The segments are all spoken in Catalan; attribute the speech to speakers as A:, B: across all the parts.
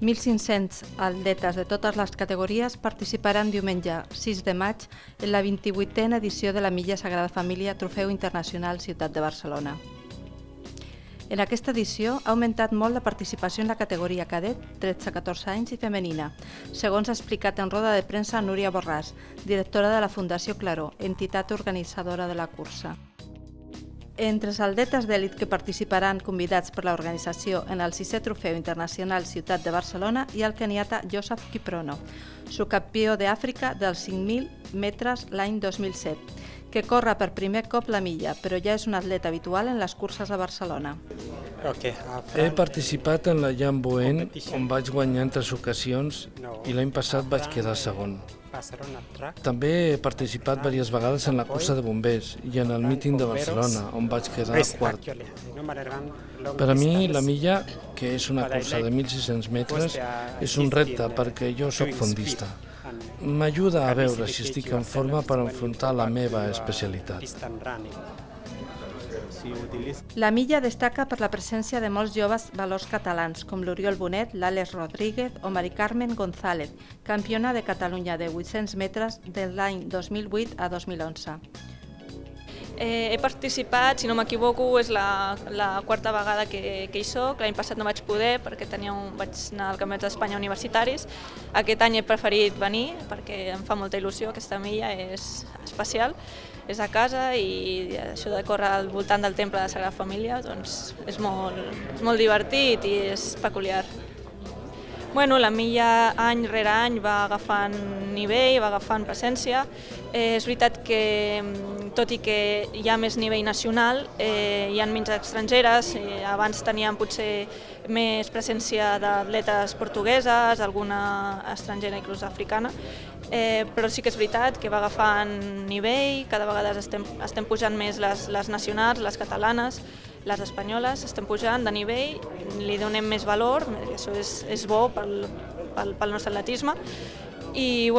A: 1.500 atletes de totes les categories participaran diumenge 6 de maig en la 28a edició de la Milla Sagrada Família Trofeu Internacional Ciutat de Barcelona. En aquesta edició ha augmentat molt la participació en la categoria cadet 13-14 anys i femenina, segons ha explicat en roda de premsa Núria Borràs, directora de la Fundació Claró, entitat organitzadora de la cursa. Entre els atletes d'èlit que participaran convidats per l'organització en el 6è Trofeu Internacional Ciutat de Barcelona hi ha el keniata Joseph Kiprono, subcampió d'Àfrica dels 5.000 metres l'any 2007, que corre per primer cop la milla, però ja és un atleta habitual en les curses a Barcelona.
B: He participat en la Jamboen, on vaig guanyar en 3 ocasions i l'any passat vaig quedar segon. També he participat diverses vegades en la cursa de bombers i en el míting de Barcelona, on vaig quedar quart. Per a mi, la milla, que és una cursa de 1.600 metres, és un repte perquè jo sóc fondista. M'ajuda a veure si estic en forma per enfrontar la meva especialitat.
A: La milla destaca per la presència de molts joves valors catalans, com l'Oriol Bonet, l'Àlex Rodríguez o Mari Carmen González, campiona de Catalunya de 800 metres de l'any 2008 a 2011.
C: He participat, si no m'equivoco, és la quarta vegada que hi soc. L'any passat no vaig poder perquè vaig anar al Campionat d'Espanya universitaris. Aquest any he preferit venir perquè em fa molta il·lusió, aquesta milla és especial, és a casa i això de córrer al voltant del temple de la Sagrada Família doncs és molt divertit i és peculiar. La milla any rere any va agafant nivell, va agafant presència. És veritat que, tot i que hi ha més nivell nacional, hi ha menys estrangeres. Abans teníem potser més presència d'atletes portugueses, alguna estrangera inclús africana, però sí que és veritat que va agafant nivell, cada vegada estem pujant més les nacionals, les catalanes, les espanyoles, estem pujant de nivell, li donem més valor, això és bo pel nostre atletisme i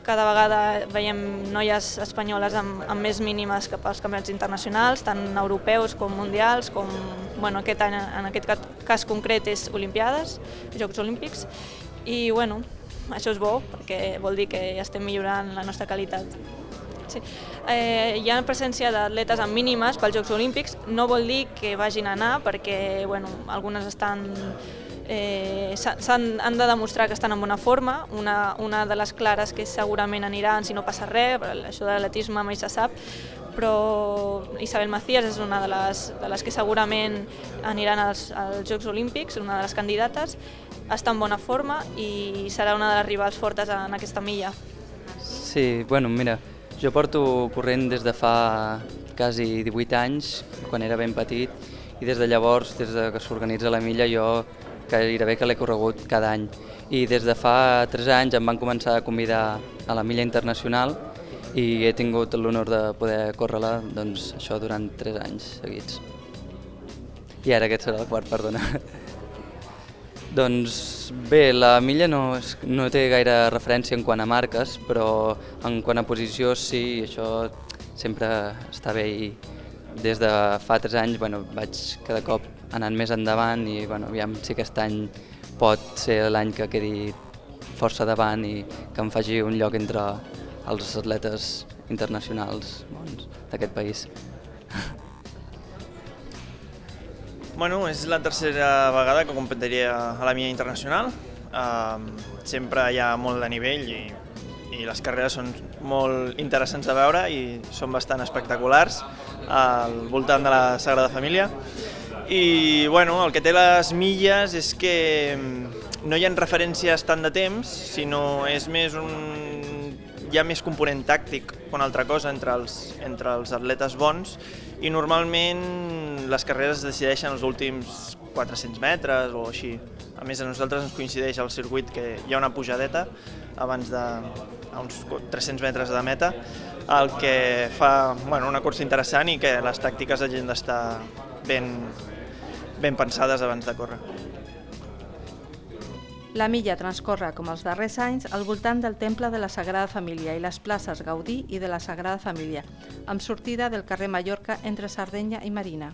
C: cada vegada veiem noies espanyoles amb més mínimes cap als campionats internacionals, tant europeus com mundials, com aquest any, en aquest cas concret és Olimpiades, Jocs Olímpics, i això és bo perquè vol dir que estem millorant la nostra qualitat. Sí. Hi ha presència d'atletes amb mínimes pels Jocs Olímpics, no vol dir que vagin a anar perquè algunes han de demostrar que estan en bona forma. Una de les clares que segurament aniran si no passa res, això de l'atletisme mai se sap, però Isabel Macías és una de les que segurament aniran als Jocs Olímpics, una de les candidates, està en bona forma i serà una de les rivals fortes en aquesta milla.
D: Sí, mira, jo porto corrent des de fa quasi 18 anys, quan era ben petit, i des de llavors, des que s'organitza la milla, jo gairebé que l'he corregut cada any. I des de fa 3 anys em van començar a convidar a la milla internacional i he tingut l'honor de poder córrer-la durant 3 anys seguits. I ara aquest serà el quart, perdona. Doncs bé, la milla no té gaire referència en quant a marques, però en quant a posició sí, això sempre està bé i des de fa 3 anys vaig cada cop anant més endavant i aviam si aquest any pot ser l'any que quedi força davant i que em faci un lloc entre els atletes internacionals d'aquest país.
E: És la tercera vegada que competiria a la milla internacional. Sempre hi ha molt de nivell i les carreres són molt interessants de veure i són bastant espectaculars al voltant de la Sagrada Família. I el que té les milles és que no hi ha referències tant de temps, sinó és més hi ha més component tàctic que una altra cosa entre els atletes bons i normalment les carreres es decideixen els últims 400 metres o així. A més, a nosaltres ens coincideix el circuit que hi ha una pujadeta abans d'uns 300 metres de meta, el que fa una cursa interessant i que les tàctiques hagin d'estar ben pensades abans de córrer.
A: La milla transcorre, com els darrers anys, al voltant del Temple de la Sagrada Família i les places Gaudí i de la Sagrada Família, amb sortida del carrer Mallorca entre Sardenya i Marina.